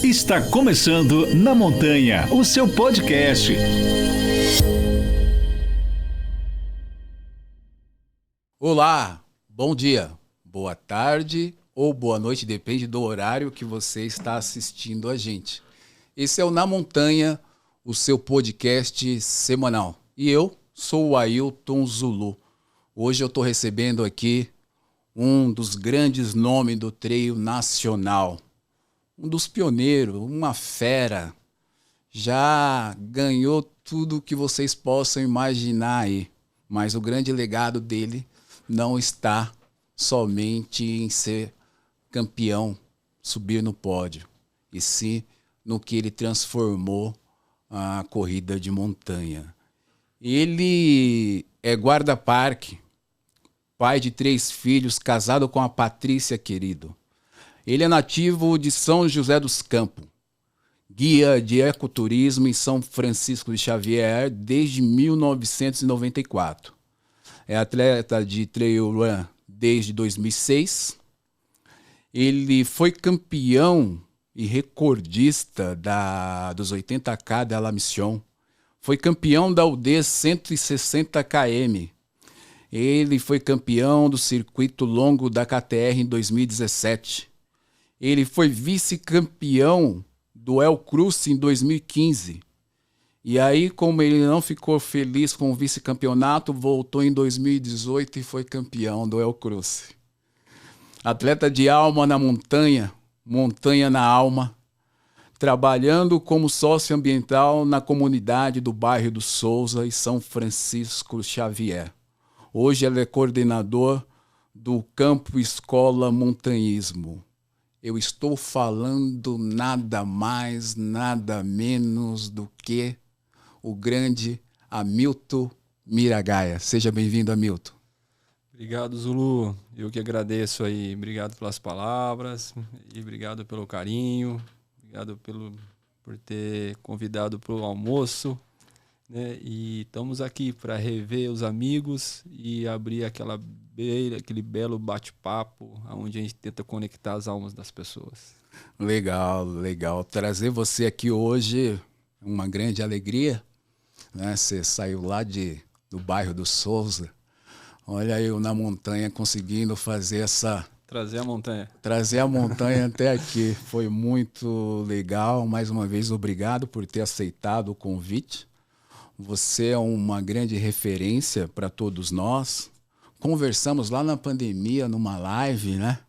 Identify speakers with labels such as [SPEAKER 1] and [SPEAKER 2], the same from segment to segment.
[SPEAKER 1] Está começando Na Montanha, o seu podcast.
[SPEAKER 2] Olá, bom dia, boa tarde ou boa noite, depende do horário que você está assistindo a gente. Esse é o Na Montanha, o seu podcast semanal. E eu sou o Ailton Zulu. Hoje eu estou recebendo aqui um dos grandes nomes do trail nacional. Um dos pioneiros, uma fera. Já ganhou tudo que vocês possam imaginar aí. Mas o grande legado dele não está somente em ser campeão, subir no pódio, e sim no que ele transformou a corrida de montanha. Ele é guarda-parque, pai de 3 filhos, casado com a Patrícia Querido. Ele é nativo de São José dos Campos, guia de ecoturismo em São Francisco de Xavier desde 1994. É atleta de trail run desde 2006. Ele foi campeão e recordista dos 80K da La Mission. Foi campeão da UD 160 km. Ele foi campeão do circuito longo da KTR em 2017. Ele foi vice-campeão do El Cruce em 2015. E aí, como ele não ficou feliz com o vice-campeonato, voltou em 2018 e foi campeão do El Cruce. Atleta de alma na montanha, montanha na alma, trabalhando como sócio ambiental na comunidade do bairro do Souza e São Francisco Xavier. Hoje ele é coordenador do Campo Escola Montanhismo. Eu estou falando nada mais, nada menos do que o grande Hamilton Miragaia. Seja bem-vindo, Hamilton.
[SPEAKER 3] Obrigado, Zulu. Eu que agradeço aí. Obrigado pelas palavras e obrigado pelo carinho. Obrigado por ter convidado para o almoço, né? E estamos aqui para rever os amigos e abrir aquele belo bate-papo onde a gente tenta conectar as almas das pessoas.
[SPEAKER 2] Legal, legal. Trazer você aqui hoje é uma grande alegria, né? Você saiu lá do bairro do Souza. Olha eu na montanha conseguindo fazer essa...
[SPEAKER 3] Trazer a montanha.
[SPEAKER 2] Trazer a montanha até aqui. Foi muito legal. Mais uma vez, obrigado por ter aceitado o convite. Você é uma grande referência para todos nós. Conversamos lá na pandemia, numa live, né?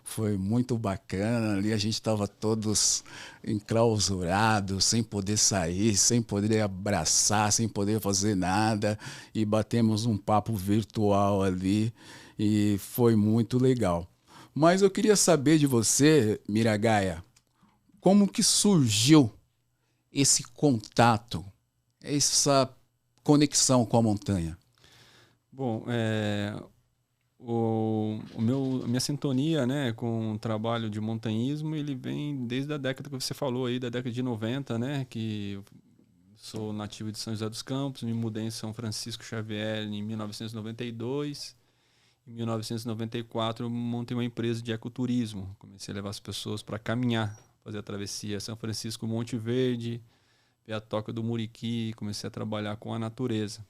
[SPEAKER 2] Foi muito bacana. Ali a gente estava todos enclausurados, sem poder sair, sem poder abraçar, sem poder fazer nada. E batemos um papo virtual ali e foi muito legal. Mas eu queria saber de você, Miragaia, como que surgiu esse contato, essa conexão com a montanha?
[SPEAKER 3] Bom, a minha sintonia, né, com o trabalho de montanhismo, ele vem desde a década que você falou aí, da década de 90, né, que eu sou nativo de São José dos Campos, me mudei em São Francisco Xavier em 1992. Em 1994 eu montei uma empresa de ecoturismo, comecei a levar as pessoas para caminhar, fazer a travessia São Francisco Monte Verde, ver a Toca do Muriqui, comecei a trabalhar com a natureza.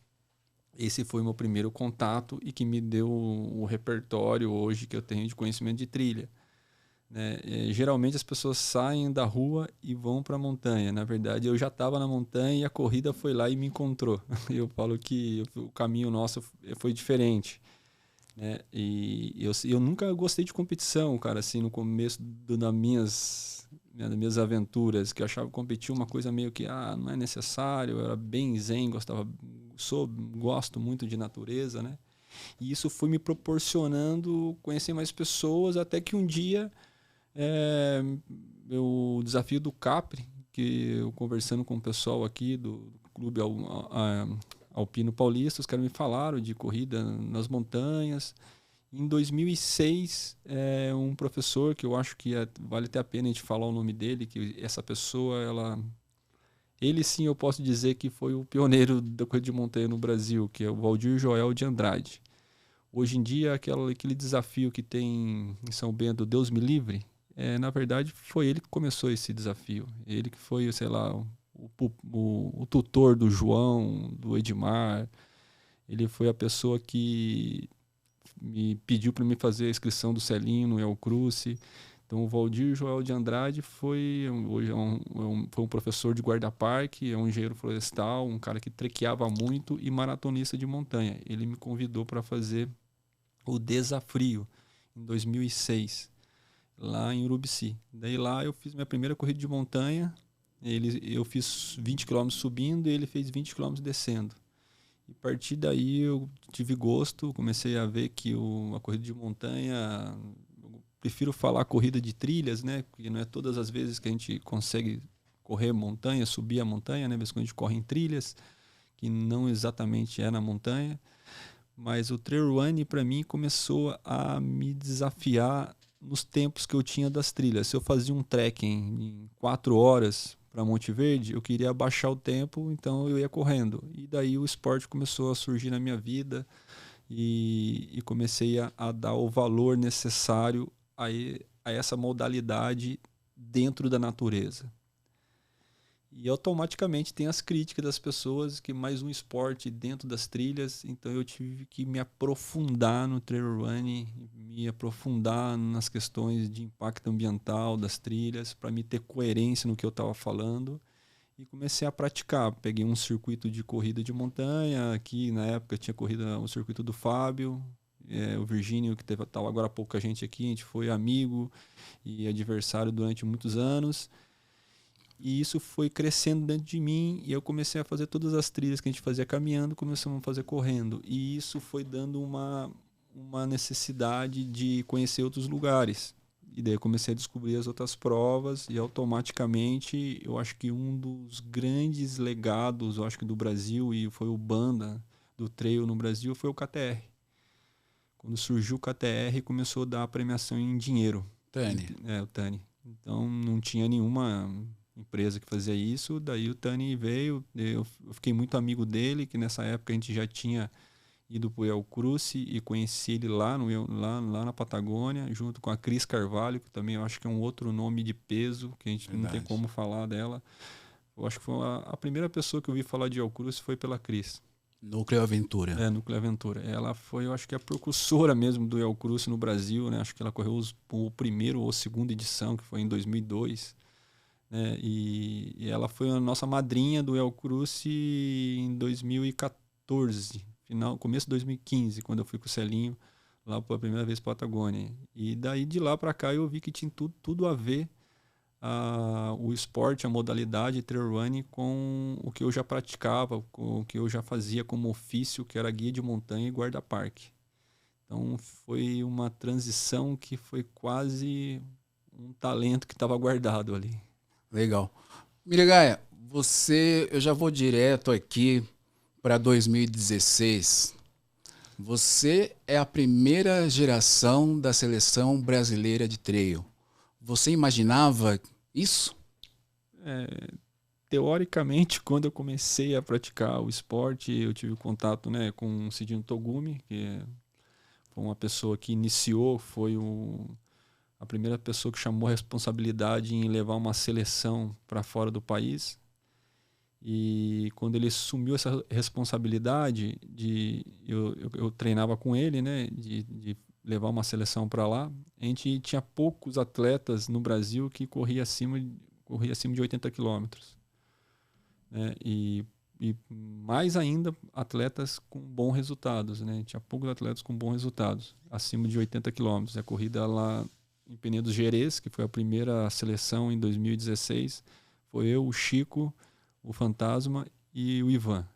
[SPEAKER 3] Esse foi o meu primeiro contato e que me deu o repertório hoje que eu tenho de conhecimento de trilha, né? Geralmente as pessoas saem da rua e vão para a montanha. Na verdade, eu já estava na montanha e a corrida foi lá e me encontrou. Eu falo que o caminho nosso foi diferente, né? E eu nunca gostei de competição, cara, assim, no começo das minhas aventuras, que eu achava que competir uma coisa meio que não é necessário. Eu era bem zen, gosto muito de natureza, né? E isso foi me proporcionando conhecer mais pessoas, até que um dia o desafio do Capri, que eu conversando com o pessoal aqui do Clube Alpino Paulista, os caras me falaram de corrida nas montanhas. Em 2006, um professor, que eu acho que vale até a pena a gente falar o nome dele, que essa pessoa, ele sim eu posso dizer que foi o pioneiro da corrida de montanha no Brasil, que é o Valdir Joel de Andrade. Hoje em dia, aquele desafio que tem em São Bento, Deus me livre, Na verdade, foi ele que começou esse desafio. Ele que foi, sei lá, o tutor do João, do Edmar. Ele foi a pessoa que me pediu para me fazer a inscrição do Celinho no El Cruce. Então, o Valdir Joel de Andrade hoje foi um professor de guarda-parque, é um engenheiro florestal, um cara que trequeava muito e maratonista de montanha. Ele me convidou para fazer o Desafrio em 2006, lá em Urubici. Daí lá eu fiz minha primeira corrida de montanha. Eu fiz 20 km subindo e ele fez 20 km descendo. E a partir daí eu tive gosto, comecei a ver que a corrida de montanha, eu prefiro falar corrida de trilhas, né? Porque não é todas as vezes que a gente consegue correr montanha, subir a montanha, né? Mesmo quando a gente corre em trilhas, que não exatamente é na montanha. Mas o trail running para mim começou a me desafiar nos tempos que eu tinha das trilhas. Se eu fazia um trekking em 4 horas para Monte Verde, eu queria abaixar o tempo, então eu ia correndo. E daí o esporte começou a surgir na minha vida e comecei a dar o valor necessário a essa modalidade dentro da natureza. E automaticamente tem as críticas das pessoas que mais um esporte dentro das trilhas, então eu tive que me aprofundar no trail running, me aprofundar nas questões de impacto ambiental das trilhas, para me ter coerência no que eu estava falando, e comecei a praticar. Peguei um circuito de corrida de montanha, aqui na época tinha corrida o circuito do Fábio, o Virgínio, que estava agora há pouco com a gente aqui, a gente foi amigo e adversário durante muitos anos. E isso foi crescendo dentro de mim e eu comecei a fazer todas as trilhas que a gente fazia caminhando, começamos a fazer correndo. E isso foi dando uma necessidade de conhecer outros lugares. E daí eu comecei a descobrir as outras provas e automaticamente eu acho que um dos grandes legados, eu acho que do Brasil, e foi o Banda do trail no Brasil, foi o KTR. Quando surgiu o KTR, começou a dar a premiação em dinheiro.
[SPEAKER 2] Tani.
[SPEAKER 3] O Tani. Então não tinha nenhuma empresa que fazia isso, daí o Tani veio, eu fiquei muito amigo dele, que nessa época a gente já tinha ido para o El Cruce e conheci ele lá na Patagônia, junto com a Cris Carvalho, que também eu acho que é um outro nome de peso, que a gente não tem como falar dela. Eu acho que foi a primeira pessoa que eu ouvi falar de El Cruce foi pela Cris.
[SPEAKER 2] Núcleo Aventura.
[SPEAKER 3] Núcleo Aventura. Ela foi, eu acho que a precursora mesmo do El Cruce no Brasil, né? Acho que ela correu o primeiro ou segunda edição, que foi em 2002. E ela foi a nossa madrinha do El Cruce em 2014, começo de 2015, quando eu fui com o Celinho lá pela primeira vez para a Patagônia. E daí de lá para cá eu vi que tinha tudo a ver o esporte, a modalidade trail running com o que eu já praticava, com o que eu já fazia como ofício, que era guia de montanha e guarda-parque. Então foi uma transição que foi quase um talento que estava guardado ali.
[SPEAKER 2] Legal. Miragaia, eu já vou direto aqui para 2016. Você é a primeira geração da seleção brasileira de trail. Você imaginava isso?
[SPEAKER 3] Teoricamente, quando eu comecei a praticar o esporte, eu tive contato, né, com o Cidinho Togumi, que foi uma pessoa que iniciou, foi a primeira pessoa que chamou a responsabilidade em levar uma seleção para fora do país. E quando ele assumiu essa responsabilidade, eu treinava com ele, né, de levar uma seleção para lá. A gente tinha poucos atletas no Brasil que corria acima de 80 quilômetros. Né? E mais ainda, atletas com bons resultados. Né? Tinha poucos atletas com bons resultados, acima de 80 quilômetros. A corrida lá em Penedos Gerês, que foi a primeira seleção em 2016, foi eu, o Chico, o Fantasma e o Ivan.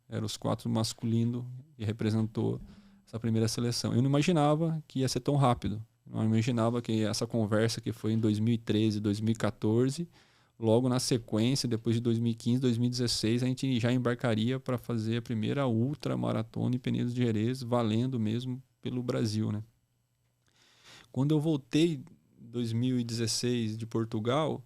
[SPEAKER 3] Eram os 4 masculinos que representou essa primeira seleção. Eu não imaginava que ia ser tão rápido. Eu não imaginava que essa conversa que foi em 2013, 2014, logo na sequência, depois de 2015, 2016, a gente já embarcaria para fazer a primeira ultramaratona em Penedos de Gerês, valendo mesmo pelo Brasil, né? Quando eu voltei em 2016 de Portugal,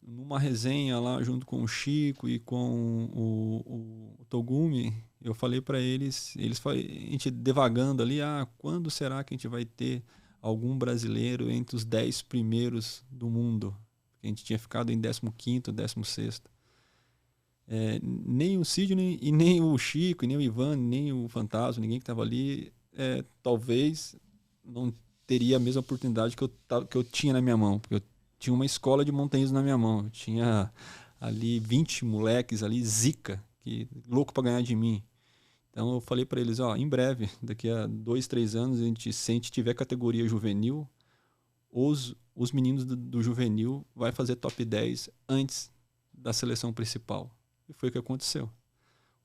[SPEAKER 3] numa resenha lá junto com o Chico e com o Togumi, eu falei para eles, a gente devagando ali, quando será que a gente vai ter algum brasileiro entre os 10 primeiros do mundo. A gente tinha ficado em 15º, 16º. Nem o Sidney, e nem o Chico, e nem o Ivan, nem o Fantasma, ninguém que estava ali, talvez não teria a mesma oportunidade que eu tinha na minha mão. Porque eu tinha uma escola de montanhismo na minha mão. Eu tinha ali 20 moleques ali, zica, louco para ganhar de mim. Então eu falei para eles, em breve, daqui a 2, 3 anos, se a gente tiver categoria juvenil, os meninos do juvenil vai fazer top 10 antes da seleção principal. E foi o que aconteceu.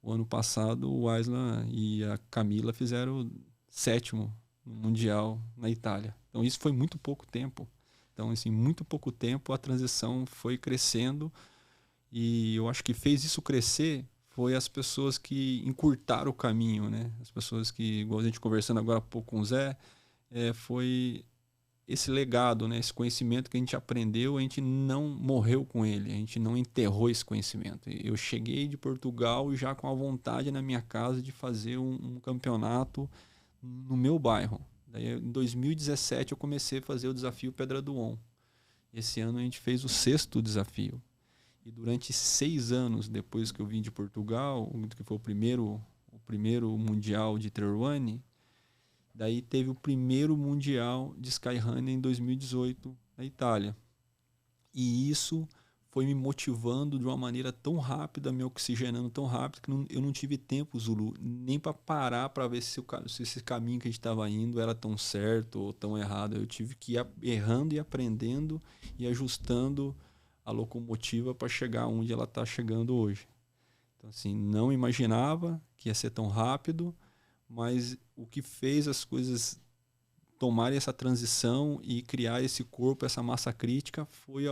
[SPEAKER 3] O ano passado, o Aislan e a Camila fizeram 7º no Mundial na Itália. Então isso foi muito pouco tempo. Então, assim, muito pouco tempo a transição foi crescendo, e eu acho que fez isso crescer foi as pessoas que encurtaram o caminho, né? As pessoas que, igual a gente conversando agora há pouco com o Zé, foi esse legado, né? Esse conhecimento que a gente aprendeu, a gente não morreu com ele, a gente não enterrou esse conhecimento. Eu cheguei de Portugal já com a vontade na minha casa de fazer um campeonato no meu bairro. Daí, em 2017 eu comecei a fazer o desafio Pedra do On. Esse ano a gente fez o 6º desafio. E durante 6 anos depois que eu vim de Portugal, que foi o primeiro mundial de trail running, daí teve o primeiro mundial de skyrunning em 2018 na Itália. E isso foi me motivando de uma maneira tão rápida, me oxigenando tão rápido, que eu não tive tempo, Zulu, nem para parar para ver se esse caminho que a gente estava indo era tão certo ou tão errado. Eu tive que ir errando e aprendendo e ajustando a locomotiva para chegar onde ela está chegando hoje. Então, assim, não imaginava que ia ser tão rápido, mas o que fez as coisas tomarem essa transição e criar esse corpo, essa massa crítica, foi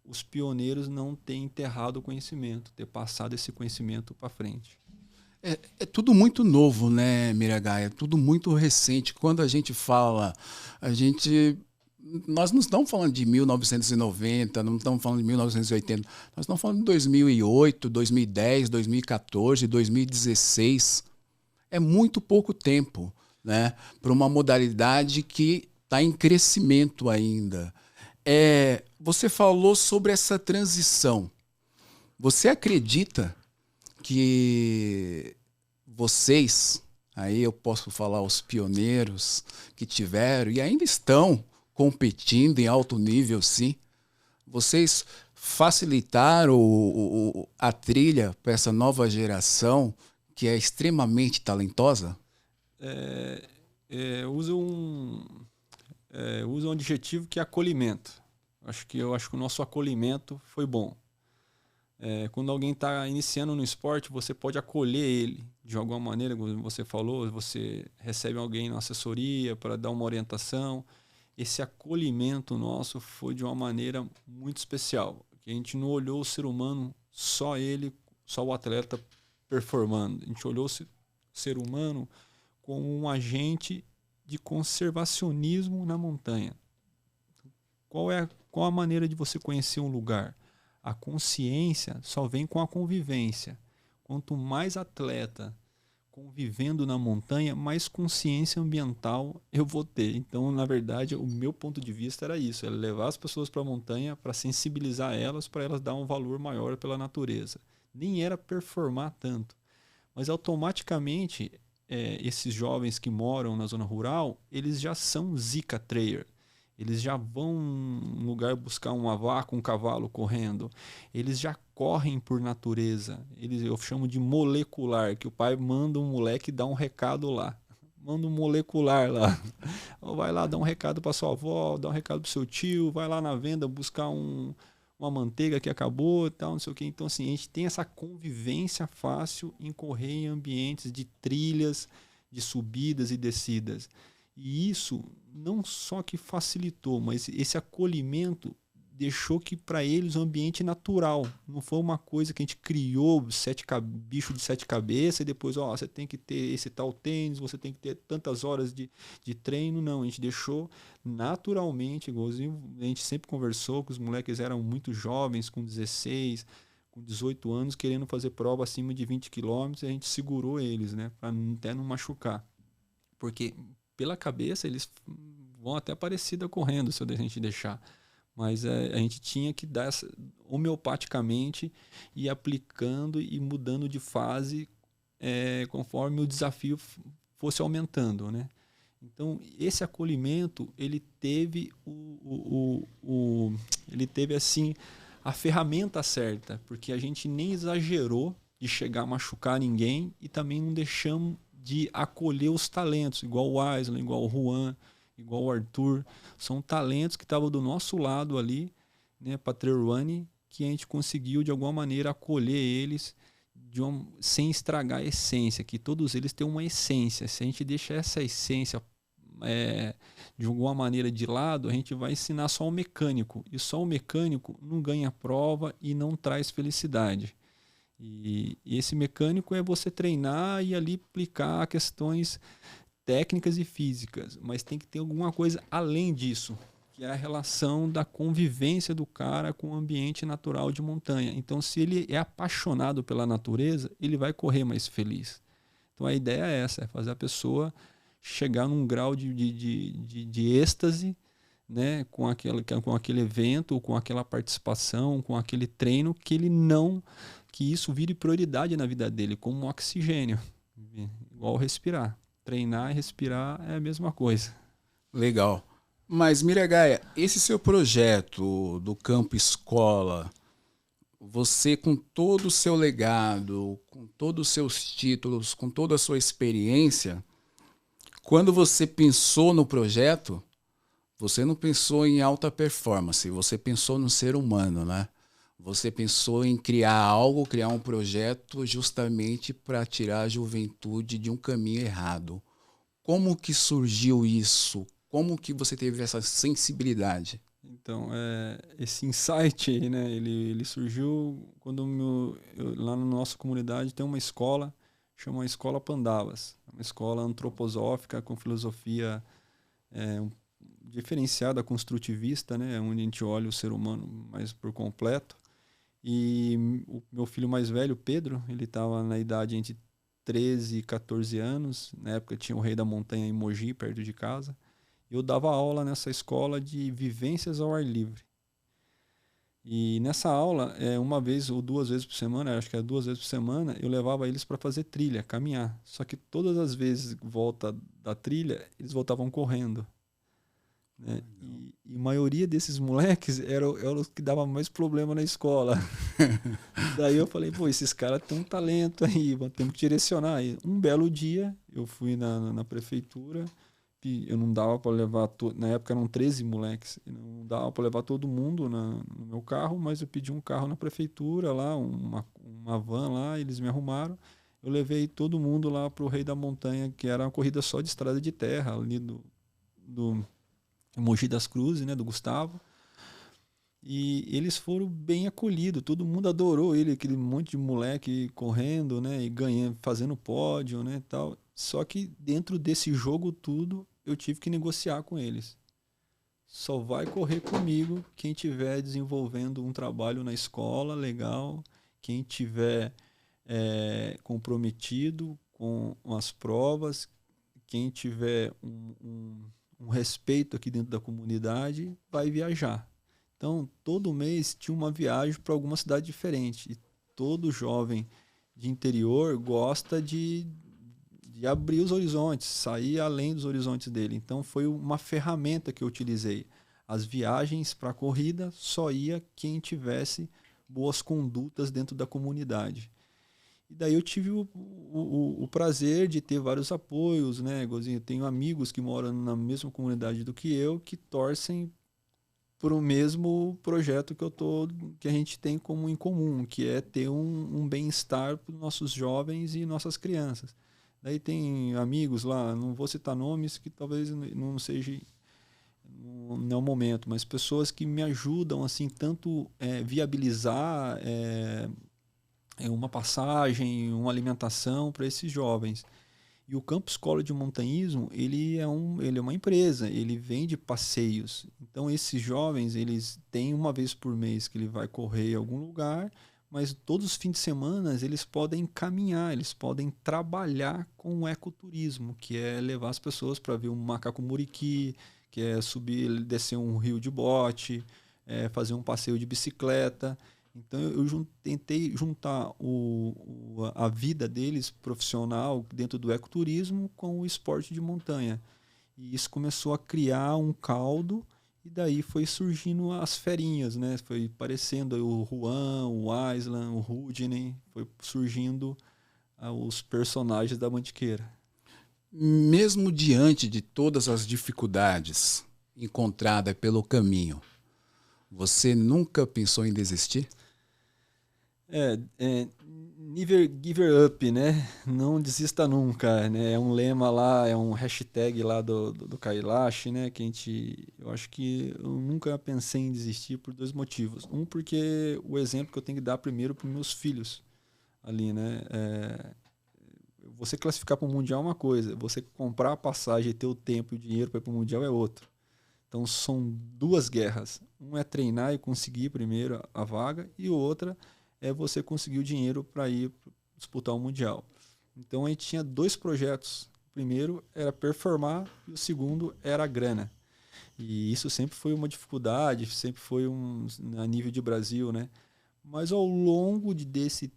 [SPEAKER 3] os pioneiros não terem enterrado o conhecimento, ter passado esse conhecimento para frente.
[SPEAKER 2] É tudo muito novo, né, Miragai? É tudo muito recente. Quando a gente fala, nós não estamos falando de 1990, não estamos falando de 1980, nós estamos falando de 2008, 2010, 2014, 2016. É muito pouco tempo, né, para uma modalidade que está em crescimento ainda. Você falou sobre essa transição. Você acredita que vocês, aí eu posso falar os pioneiros que tiveram e ainda estão competindo em alto nível, sim, vocês facilitaram a trilha para essa nova geração que é extremamente talentosa?
[SPEAKER 3] Usa um adjetivo que é acolhimento. Eu acho que o nosso acolhimento foi bom. Quando alguém está iniciando no esporte, você pode acolher ele de alguma maneira, como você falou, você recebe alguém na assessoria para dar uma orientação. Esse acolhimento nosso foi de uma maneira muito especial, que a gente não olhou o ser humano, só ele, só o atleta performando. A gente olhou o ser humano como um agente de conservacionismo na montanha. Qual a maneira de você conhecer um lugar? A consciência só vem com a convivência. Quanto mais atleta convivendo na montanha, mais consciência ambiental eu vou ter. Então, na verdade, o meu ponto de vista era isso, era levar as pessoas para a montanha para sensibilizar elas, para elas dar um valor maior pela natureza. Nem era performar tanto. Mas automaticamente, esses jovens que moram na zona rural, eles já são Zika Trayer. Eles já vão num lugar buscar uma vaca, um cavalo correndo. Eles já correm por natureza. Eu chamo de molecular, que o pai manda um moleque dar um recado lá. Manda um molecular lá. Vai lá dar um recado para sua avó, dá um recado para seu tio, vai lá na venda buscar uma manteiga que acabou e tal, não sei o quê. Então, assim, a gente tem essa convivência fácil em correr em ambientes de trilhas, de subidas e descidas. E isso não só que facilitou, mas esse acolhimento deixou que para eles o ambiente natural. Não foi uma coisa que a gente criou bicho de 7 cabeças e depois você tem que ter esse tal tênis, você tem que ter tantas horas de treino. Não, a gente deixou naturalmente, igualzinho a gente sempre conversou, que os moleques eram muito jovens, com 16, com 18 anos, querendo fazer prova acima de 20 quilômetros, e a gente segurou eles, né, para até não machucar. Porque pela cabeça eles vão até parecida correndo se a gente deixar. Mas a gente tinha que dar homeopaticamente e aplicando e mudando de fase conforme o desafio fosse aumentando, né? Então, esse acolhimento, ele teve ele teve assim a ferramenta certa, porque a gente nem exagerou de chegar a machucar ninguém e também não deixamos de acolher os talentos, igual o Aislan, igual o Juan, igual o Arthur. São talentos que estavam do nosso lado ali, né, Patreruani, que a gente conseguiu de alguma maneira acolher eles sem estragar a essência, que todos eles têm uma essência. Se a gente deixa essa essência de alguma maneira de lado, a gente vai ensinar só o mecânico, e só o mecânico não ganha prova e não traz felicidade. E esse mecânico é você treinar e ali aplicar questões técnicas e físicas, mas tem que ter alguma coisa além disso, que é a relação da convivência do cara com o ambiente natural de montanha. Então, se ele é apaixonado pela natureza, ele vai correr mais feliz. Então, a ideia é essa, é fazer a pessoa chegar num grau de êxtase, né, com aquele evento, com aquela participação, com aquele treino, que isso vire prioridade na vida dele, como um oxigênio, igual respirar. Treinar e respirar é a mesma coisa.
[SPEAKER 2] Legal. Mas, Miragaia, esse seu projeto do Campo Escola, você com todo o seu legado, com todos os seus títulos, com toda a sua experiência, quando você pensou no projeto, você não pensou em alta performance, você pensou no ser humano, né? Você pensou em criar um projeto justamente para tirar a juventude de um caminho errado. Como que surgiu isso? Como que você teve essa sensibilidade?
[SPEAKER 3] Então, esse insight, né, ele surgiu quando lá na nossa comunidade tem uma escola, chama Escola Pandavas. É uma escola antroposófica com filosofia diferenciada, construtivista, né, onde a gente olha o ser humano mais por completo. E o meu filho mais velho, Pedro, ele estava na idade entre 13 e 14 anos. Na época tinha o Rei da Montanha em Mogi, perto de casa. Eu dava aula nessa escola de vivências ao ar livre. E nessa aula, uma vez ou duas vezes por semana, acho que era 2 vezes por semana, eu levava eles para fazer trilha, caminhar. Só que todas as vezes volta da trilha, eles voltavam correndo. Né? E a maioria desses moleques eram os que davam mais problema na escola. Daí eu falei, pô, esses caras têm um talento aí, temos que direcionar. E um belo dia, eu fui na prefeitura, eu não dava para levar, na época eram 13 moleques, não dava para levar todo mundo no meu carro, mas eu pedi um carro na prefeitura, lá, uma van lá, eles me arrumaram. Eu levei todo mundo lá pro Rei da Montanha, que era uma corrida só de estrada de terra, ali do Mogi das Cruzes, né, do Gustavo. E eles foram bem acolhidos, todo mundo adorou ele, aquele monte de moleque correndo, né, e ganhando, fazendo pódio, né, tal. Só que dentro desse jogo tudo, eu tive que negociar com eles. Só vai correr comigo quem estiver desenvolvendo um trabalho na escola legal, quem tiver comprometido com as provas, quem tiver um respeito aqui dentro da comunidade, vai viajar. Então, todo mês tinha uma viagem para alguma cidade diferente. E todo jovem de interior gosta de abrir os horizontes, sair além dos horizontes dele. Então, foi uma ferramenta que eu utilizei. As viagens para a corrida só ia quem tivesse boas condutas dentro da comunidade. E daí eu tive o prazer de ter vários apoios, né, Gozinho? Eu tenho amigos que moram na mesma comunidade do que eu, que torcem por o mesmo projeto que a gente tem como em comum, que é ter um bem-estar para os nossos jovens e nossas crianças. Daí tem amigos lá, não vou citar nomes, que talvez não seja não é o momento, mas pessoas que me ajudam assim tanto viabilizar uma passagem, uma alimentação para esses jovens. E o Campo Escola de Montanhismo, ele é uma empresa, ele vende passeios. Então esses jovens, eles têm uma vez por mês que ele vai correr em algum lugar, mas todos os fins de semana eles podem caminhar, eles podem trabalhar com o ecoturismo, que é levar as pessoas para ver um macaco muriqui, que é subir, descer um rio de bote, fazer um passeio de bicicleta. Então eu tentei juntar a vida deles profissional dentro do ecoturismo com o esporte de montanha. E isso começou a criar um caldo, e daí foi surgindo as ferinhas, né? Foi aparecendo aí o Juan, o Aislan, o Rudney, foi surgindo os personagens da Mantiqueira.
[SPEAKER 2] Mesmo diante de todas as dificuldades encontradas pelo caminho, você nunca pensou em desistir?
[SPEAKER 3] Never give up, né? Não desista nunca, né? É um lema lá, é um hashtag lá do Kailash, né? Eu acho que eu nunca pensei em desistir por 2 motivos. Um, porque o exemplo que eu tenho que dar primeiro para os meus filhos ali, né? Você classificar para o Mundial é uma coisa, você comprar a passagem e ter o tempo e o dinheiro para ir para o Mundial é outro. Então são 2 guerras. Um é treinar e conseguir primeiro a vaga, e outra é você conseguir o dinheiro para ir disputar o Mundial. Então a gente tinha 2 projetos. O primeiro era performar e o segundo era a grana. E isso sempre foi uma dificuldade, sempre foi a nível de Brasil, né? Mas ao longo desse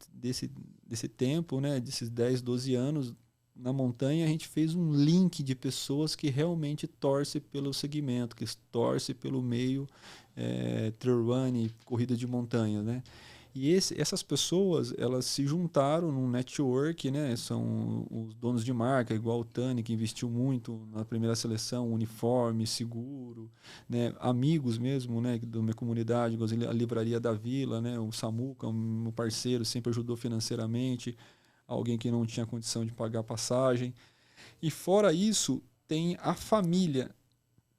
[SPEAKER 3] tempo, né, desses 10, 12 anos, na montanha a gente fez um link de pessoas que realmente torcem pelo segmento, que torcem pelo meio trail running, corrida de montanha, né? E essas pessoas, elas se juntaram num network, né? São os donos de marca, igual o Tani, que investiu muito na primeira seleção, uniforme, seguro, né? Amigos mesmo, né? Da minha comunidade, a Livraria da Vila, né? O Samuca, meu parceiro, sempre ajudou financeiramente, alguém que não tinha condição de pagar passagem. E fora isso, tem a família.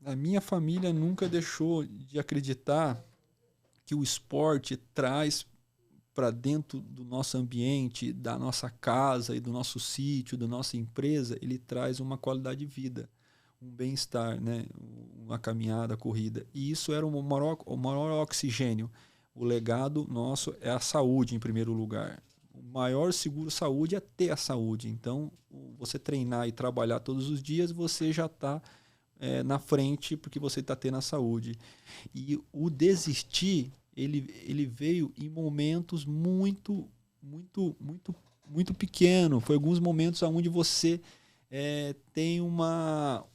[SPEAKER 3] A minha família nunca deixou de acreditar que o esporte traz para dentro do nosso ambiente, da nossa casa e do nosso sítio, da nossa empresa, ele traz uma qualidade de vida, um bem-estar, né? Uma caminhada, corrida. E isso era o maior oxigênio. O legado nosso é a saúde, em primeiro lugar. O maior seguro-saúde é ter a saúde. Então, você treinar e trabalhar todos os dias, você já está na frente porque você está tendo a saúde. E o desistir, ele veio em momentos muito, muito, muito, muito pequenos. Foi alguns momentos onde você tem uma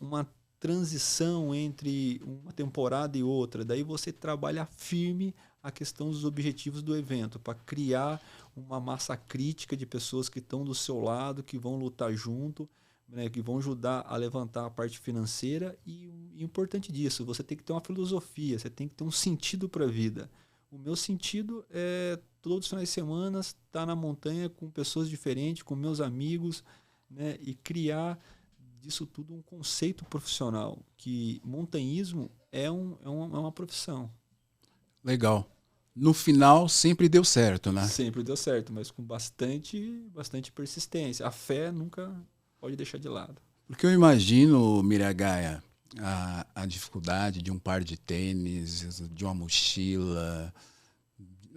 [SPEAKER 3] transição entre uma temporada e outra. Daí você trabalha firme a questão dos objetivos do evento, para criar uma massa crítica de pessoas que estão do seu lado, que vão lutar junto, né, que vão ajudar a levantar a parte financeira. E o importante disso, você tem que ter uma filosofia, você tem que ter um sentido para a vida. O meu sentido é todos os finais de semana estar na montanha com pessoas diferentes, com meus amigos, né, e criar disso tudo um conceito profissional, que montanhismo é uma profissão.
[SPEAKER 2] Legal. No final sempre deu certo, né?
[SPEAKER 3] Sempre deu certo, mas com bastante persistência. A fé nunca pode deixar de lado.
[SPEAKER 2] Porque eu imagino, Miragaia, a dificuldade de um par de tênis, de uma mochila,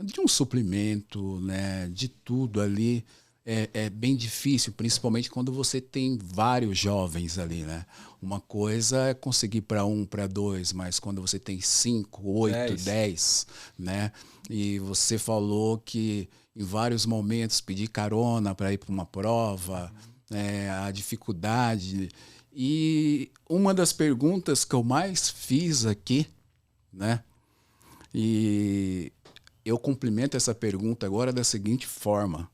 [SPEAKER 2] de um suplemento, né, de tudo ali. É bem difícil, principalmente quando você tem vários jovens ali, né? Uma coisa é conseguir para 1, para 2, mas quando você tem 5, 8, 10, né? E você falou que em vários momentos pedir carona para ir para uma prova, a dificuldade. E uma das perguntas que eu mais fiz aqui, né? E eu complemento essa pergunta agora da seguinte forma.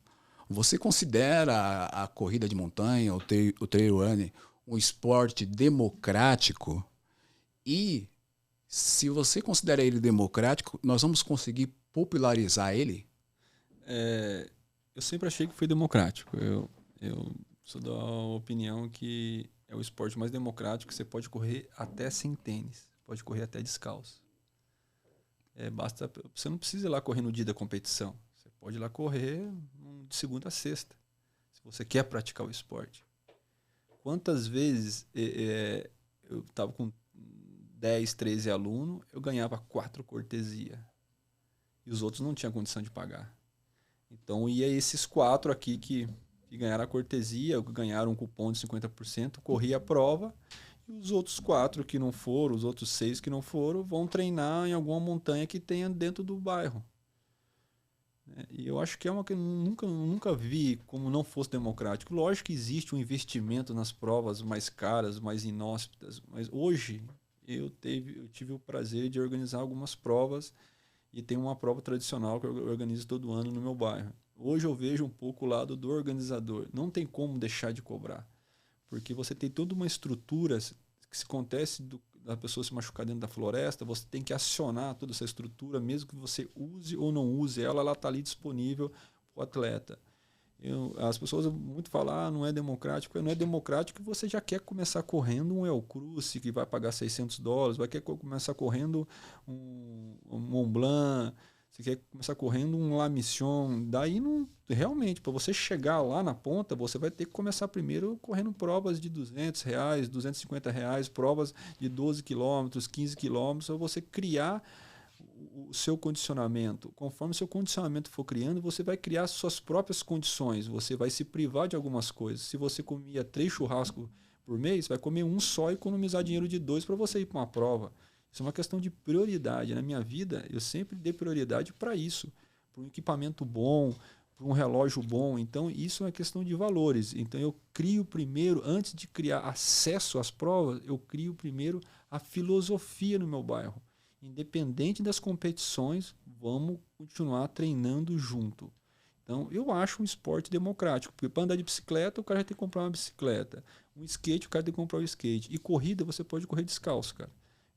[SPEAKER 2] Você considera a corrida de montanha, o trail running, um esporte democrático? E se você considera ele democrático, nós vamos conseguir popularizar ele?
[SPEAKER 3] Eu sempre achei que foi democrático. Eu sou da opinião que é o esporte mais democrático. Você pode correr até sem tênis, pode correr até descalço. Você não precisa ir lá correr no dia da competição. Você pode ir lá correr de segunda a sexta, se você quer praticar o esporte. Quantas vezes eu estava com 10, 13 alunos, eu ganhava 4 cortesia. E os outros não tinham condição de pagar. Então ia esses 4 aqui que ganharam a cortesia, que ganharam um cupom de 50%, corria a prova, E os outros 4 que não foram, os outros 6 que não foram, vão treinar em alguma montanha que tenha dentro do bairro. E eu acho que é uma que eu nunca vi como não fosse democrático. Lógico que existe um investimento nas provas mais caras, mais inóspitas, mas hoje eu tive o prazer de organizar algumas provas e tem uma prova tradicional que eu organizo todo ano no meu bairro. Hoje eu vejo um pouco o lado do organizador. Não tem como deixar de cobrar, porque você tem toda uma estrutura que se acontece da pessoa se machucar dentro da floresta, você tem que acionar toda essa estrutura, mesmo que você use ou não use ela está ali disponível para o atleta. As pessoas muito falam, não é democrático. Não é democrático que você já quer começar correndo um El Cruce, que vai pagar $600, vai querer começar correndo um Mont Blanc, você quer começar correndo um La Mission. Daí, realmente, para você chegar lá na ponta, você vai ter que começar primeiro correndo provas de R$200, R$250, provas de 12 quilômetros, 15 quilômetros, para você criar o seu condicionamento. Conforme o seu condicionamento for criando, você vai criar suas próprias condições. Você vai se privar de algumas coisas. Se você comia 3 churrascos por mês, vai comer um só e economizar dinheiro de 2 para você ir para uma prova. Isso é uma questão de prioridade. Na minha vida, eu sempre dei prioridade para isso. Para um equipamento bom, para um relógio bom. Então, isso é uma questão de valores. Então, eu crio primeiro, antes de criar acesso às provas, eu crio primeiro a filosofia no meu bairro. Independente das competições, vamos continuar treinando junto. Então, eu acho um esporte democrático, porque para andar de bicicleta, o cara já tem que comprar uma bicicleta. Um skate, o cara tem que comprar um skate. E corrida, você pode correr descalço, cara.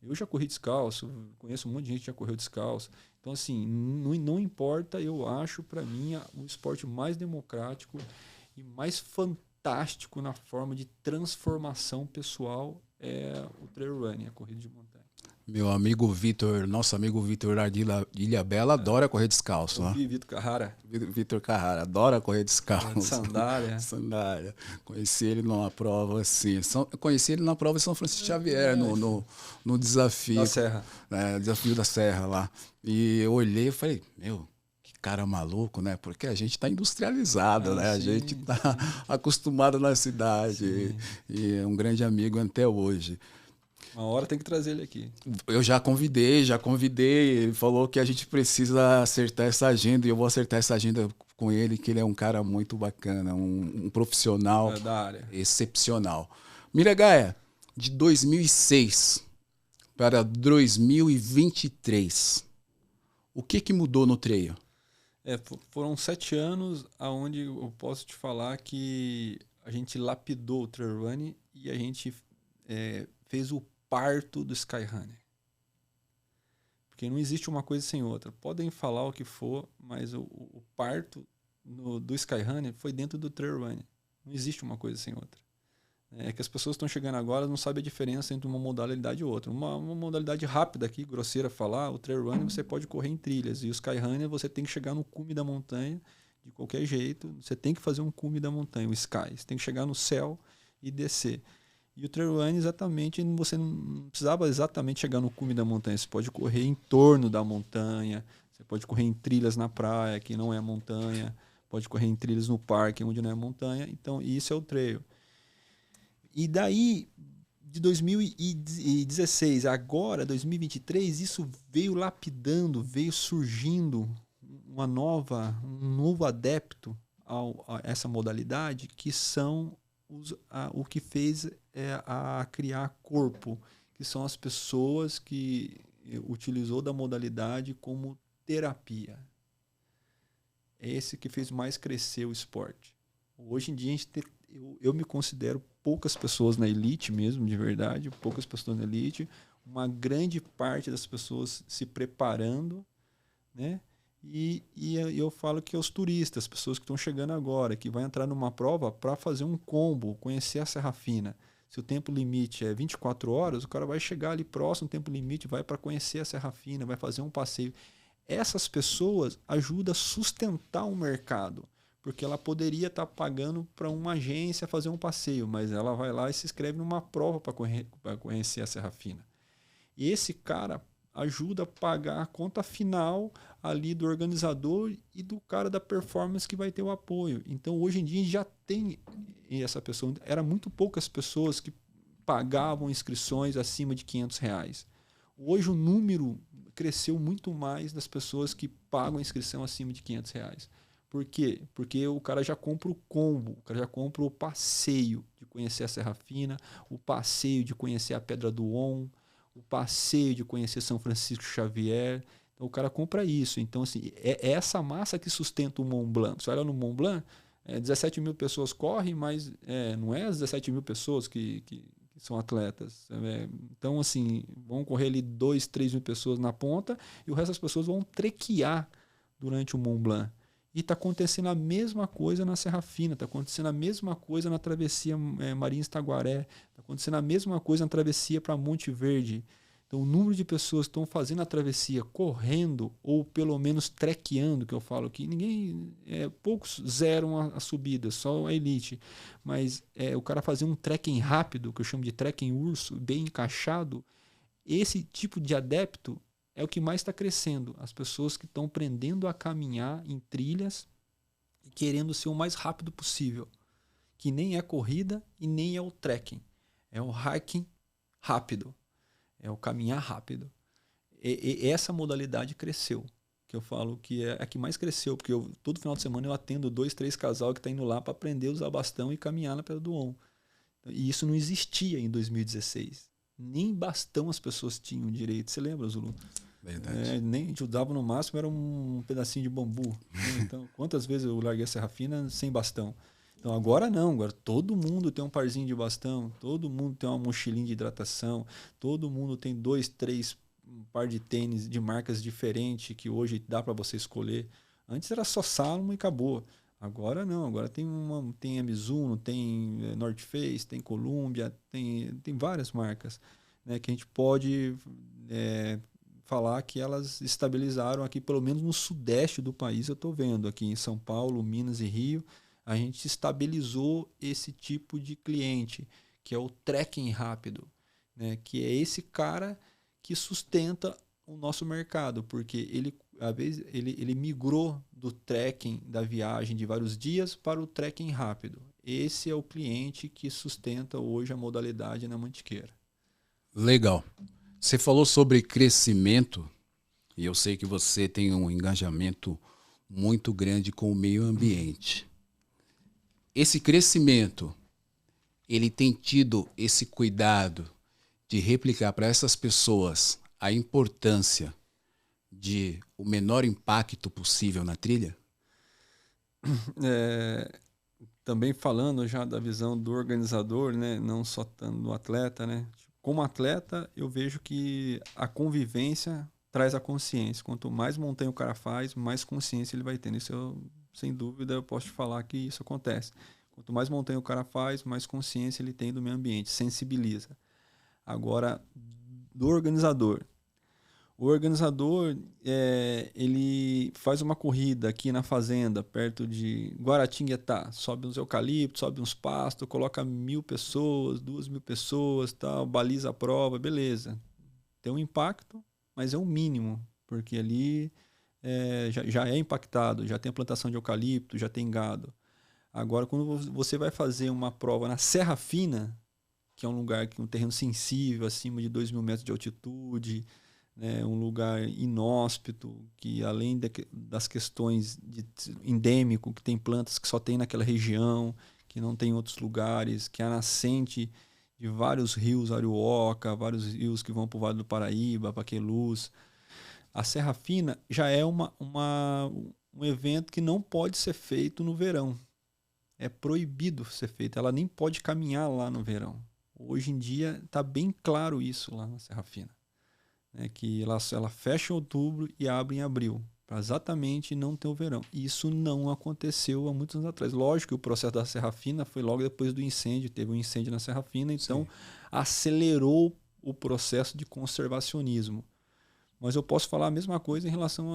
[SPEAKER 3] Eu já corri descalço, conheço um monte de gente que já correu descalço. Então, assim, não importa, eu acho, para mim, o esporte mais democrático e mais fantástico na forma de transformação pessoal é o trail running, a corrida de montanha.
[SPEAKER 2] Meu amigo Vitor, nosso amigo Vitor de Ilha Bela, adora correr descalço.
[SPEAKER 3] Né? Vitor Carrara.
[SPEAKER 2] Vitor Carrara, adora correr descalço.
[SPEAKER 3] Sandália.
[SPEAKER 2] Sandália. Conheci ele numa prova assim. Conheci ele na prova de São Francisco Xavier, no desafio.
[SPEAKER 3] Da Serra.
[SPEAKER 2] Desafio da Serra lá. E eu olhei e falei, meu, que cara maluco, né? Porque a gente está industrializado, né? A gente está acostumado na cidade. E é um grande amigo até hoje.
[SPEAKER 3] Uma hora tem que trazer ele aqui.
[SPEAKER 2] Eu já convidei. Ele falou que a gente precisa acertar essa agenda e eu vou acertar essa agenda com ele, que ele é um cara muito bacana, um profissional
[SPEAKER 3] da área.
[SPEAKER 2] Excepcional. Miragaia, de 2006 para 2023, o que mudou no trail?
[SPEAKER 3] Foram 7 anos onde eu posso te falar que a gente lapidou o trail running e a gente fez o parto do Skyrunner. Porque não existe uma coisa sem outra. Podem falar o que for, mas o parto do Skyrunner foi dentro do trail running. Não existe uma coisa sem outra. É que as pessoas estão chegando agora não sabem a diferença entre uma modalidade e outra. Uma modalidade rápida aqui, grosseira falar, o trail running você pode correr em trilhas. E o Skyrunner você tem que chegar no cume da montanha de qualquer jeito. Você tem que fazer um cume da montanha, o sky. Você tem que chegar no céu e descer. E o trail running, exatamente, você não precisava exatamente chegar no cume da montanha. Você pode correr em torno da montanha, você pode correr em trilhas na praia, que não é montanha, pode correr em trilhas no parque, onde não é montanha. Então, isso é o trail. E daí, de 2016 agora, 2023, isso veio lapidando, veio surgindo um novo adepto a essa modalidade, que são o que fez a criar corpo, que são as pessoas que utilizou da modalidade como terapia. É esse que fez mais crescer o esporte. Hoje em dia eu me considero poucas pessoas na elite mesmo, de verdade, poucas pessoas na elite, uma grande parte das pessoas se preparando, né? E eu falo que os turistas, as pessoas que estão chegando agora, que vai entrar numa prova para fazer um combo, conhecer a Serra Fina. Se o tempo limite é 24 horas, o cara vai chegar ali próximo, o tempo limite, vai para conhecer a Serra Fina, vai fazer um passeio. Essas pessoas ajudam a sustentar o mercado, porque ela poderia estar pagando para uma agência fazer um passeio, mas ela vai lá e se inscreve numa prova para conhecer a Serra Fina. E esse cara ajuda a pagar a conta final ali do organizador e do cara da performance que vai ter o apoio. Então, hoje em dia, já tem essa pessoa. Era muito poucas pessoas que pagavam inscrições acima de R$ 500. Hoje o número cresceu muito mais das pessoas que pagam a inscrição acima de R$ 500. Por quê? Porque o cara já compra o combo, o cara já compra o passeio de conhecer a Serra Fina, o passeio de conhecer a Pedra do On, o passeio de conhecer São Francisco Xavier. Então o cara compra isso. Então, assim, é essa massa que sustenta o Mont Blanc. Você olha no Mont Blanc, 17 mil pessoas correm, mas não é as 17 mil pessoas que são atletas. Então, assim, vão correr ali 2, 3 mil pessoas na ponta e o resto das pessoas vão trequear durante o Mont Blanc. E está acontecendo a mesma coisa na Serra Fina, está acontecendo a mesma coisa na travessia Marins Taguaré, está acontecendo a mesma coisa na travessia para Monte Verde. Então, o número de pessoas que estão fazendo a travessia correndo ou pelo menos trequeando, que eu falo aqui, poucos zeram a subida, só a elite. Mas o cara fazer um trekking rápido, que eu chamo de trekking urso, bem encaixado, esse tipo de adepto é o que mais está crescendo. As pessoas que estão aprendendo a caminhar em trilhas e querendo ser o mais rápido possível. Que nem é corrida e nem é o trekking. É o hiking rápido. É o caminhar rápido. E essa modalidade cresceu. Que eu falo que é a que mais cresceu. Porque todo final de semana eu atendo 2, 3 casal que estão indo lá para aprender a usar bastão e caminhar na Pedra do On. E isso não existia em 2016. Nem bastão as pessoas tinham direito. Você lembra, Zulu?
[SPEAKER 2] Verdade.
[SPEAKER 3] Nem a gente usava no máximo, era um pedacinho de bambu. Então, quantas vezes eu larguei a Serra Fina sem bastão? Então, agora não. Agora todo mundo tem um parzinho de bastão, todo mundo tem uma mochilinha de hidratação, todo mundo tem 2, 3 par de tênis de marcas diferentes que hoje dá para você escolher. Antes era só Salomon e acabou. Agora não. Agora tem a Mizuno, tem North Face, tem Columbia, tem várias marcas, né, que a gente pode falar que elas estabilizaram aqui, pelo menos no sudeste do país. Eu estou vendo aqui em São Paulo, Minas e Rio, a gente estabilizou esse tipo de cliente, que é o trekking rápido, né? Que é esse cara que sustenta o nosso mercado, porque ele migrou do trekking, da viagem de vários dias, para o trekking rápido. Esse é o cliente que sustenta hoje a modalidade na Mantiqueira.
[SPEAKER 2] Legal. Você falou sobre crescimento e eu sei que você tem um engajamento muito grande com o meio ambiente. Esse crescimento, ele tem tido esse cuidado de replicar para essas pessoas a importância de o menor impacto possível na trilha?
[SPEAKER 3] Também falando já da visão do organizador, né, não só do atleta, né? Como atleta, eu vejo que a convivência traz a consciência. Quanto mais montanha o cara faz, mais consciência ele vai tendo. Isso, sem dúvida, eu posso te falar que isso acontece. Quanto mais montanha o cara faz, mais consciência ele tem do meio ambiente, sensibiliza. Agora, do organizador. O organizador, ele faz uma corrida aqui na fazenda, perto de Guaratinguetá. Sobe uns eucaliptos, sobe uns pastos, coloca 1.000 pessoas, 2.000 pessoas, tal, baliza a prova, beleza. Tem um impacto, mas é o mínimo, porque ali já é impactado, já tem a plantação de eucalipto, já tem gado. Agora, quando você vai fazer uma prova na Serra Fina, que é um lugar que um terreno sensível, acima de 2.000 metros de altitude, né, um lugar inóspito, que além das questões de endêmico, que tem plantas que só tem naquela região, que não tem em outros lugares, que é a nascente de vários rios Arioca, vários rios que vão para o Vale do Paraíba, Paquelus. A Serra Fina já é um evento que não pode ser feito no verão. É proibido ser feito. Ela nem pode caminhar lá no verão. Hoje em dia está bem claro isso lá na Serra Fina. Que ela fecha em outubro e abre em abril, para exatamente não ter o verão. E isso não aconteceu há muitos anos atrás. Lógico que o processo da Serra Fina foi logo depois do incêndio, teve um incêndio na Serra Fina, então acelerou o processo de conservacionismo. Mas eu posso falar a mesma coisa em relação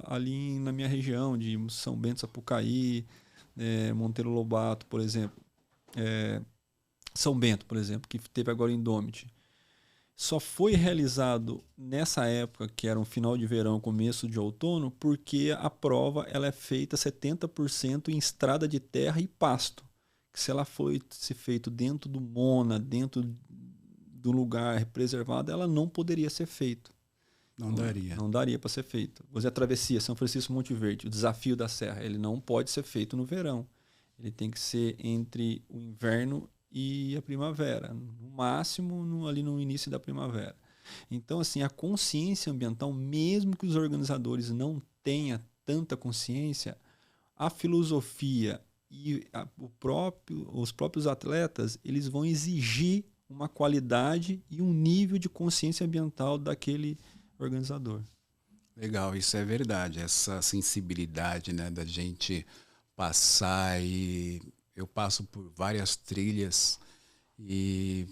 [SPEAKER 3] ali na minha região, de São Bento, Sapucaí, Monteiro Lobato, por exemplo. São Bento, por exemplo, que teve agora o Indomit. Só foi realizado nessa época, que era um final de verão, começo de outono, porque a prova ela é feita 70% em estrada de terra e pasto, que se ela foi ser feito dentro do MONA, dentro do lugar preservado, ela não poderia ser feito.
[SPEAKER 2] Não daria.
[SPEAKER 3] Não daria para ser feito. Você a travessia São Francisco Monte Verde, o desafio da serra, ele não pode ser feito no verão. Ele tem que ser entre o inverno e a primavera, no máximo ali no início da primavera. Então, assim, a consciência ambiental, mesmo que os organizadores não tenham tanta consciência, a filosofia e os próprios atletas, eles vão exigir uma qualidade e um nível de consciência ambiental daquele organizador.
[SPEAKER 2] Legal, isso é verdade. Essa sensibilidade, né, da gente passar e eu passo por várias trilhas e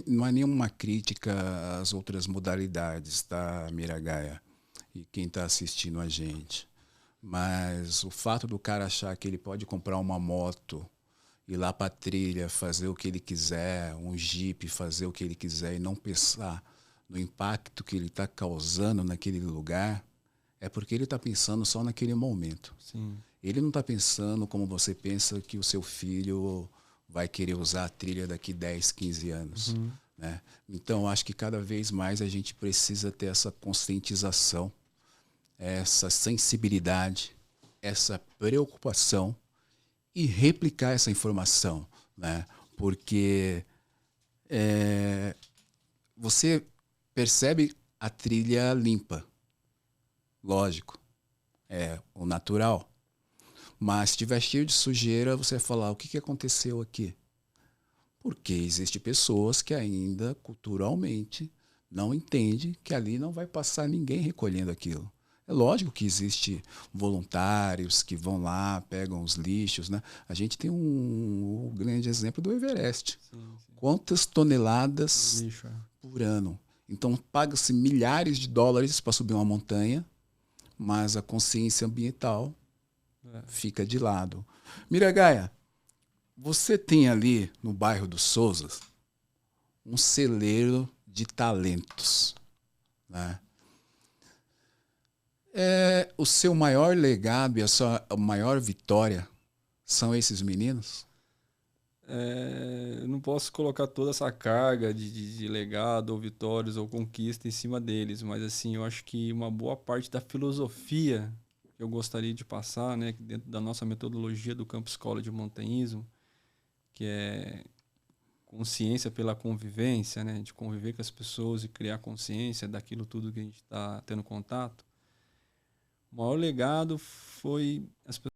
[SPEAKER 2] não é nenhuma crítica às outras modalidades, tá, Miragaia? E quem está assistindo a gente. Mas o fato do cara achar que ele pode comprar uma moto, ir lá para a trilha, fazer o que ele quiser, um Jeep, fazer o que ele quiser e não pensar no impacto que ele está causando naquele lugar, é porque ele está pensando só naquele momento.
[SPEAKER 3] Sim.
[SPEAKER 2] Ele não está pensando como você pensa que o seu filho vai querer usar a trilha daqui 10, 15 anos. Né? Então, acho que cada vez mais a gente precisa ter essa conscientização, essa sensibilidade, essa preocupação e replicar essa informação. Né? Porque você percebe a trilha limpa. Lógico, é o natural. Mas se estiver cheio de sujeira, você vai falar, o que aconteceu aqui? Porque existem pessoas que ainda, culturalmente, não entendem que ali não vai passar ninguém recolhendo aquilo. É lógico que existe voluntários que vão lá, pegam os lixos. Né? A gente tem um grande exemplo do Everest.
[SPEAKER 3] Sim.
[SPEAKER 2] Quantas toneladas
[SPEAKER 3] Lixo,
[SPEAKER 2] por ano? Então, paga-se milhares de dólares para subir uma montanha, mas a consciência ambiental fica de lado. Miragaia, você tem ali no bairro dos Sousas um celeiro de talentos. Né? O seu maior legado e a sua maior vitória são esses meninos?
[SPEAKER 3] Eu não posso colocar toda essa carga de legado ou vitórias ou conquista em cima deles, mas assim, eu acho que uma boa parte da filosofia que eu gostaria de passar, né, dentro da nossa metodologia do Campo Escola de Montanhismo, que é consciência pela convivência, né, de conviver com as pessoas e criar consciência daquilo tudo que a gente está tendo contato. O maior legado foi as pessoas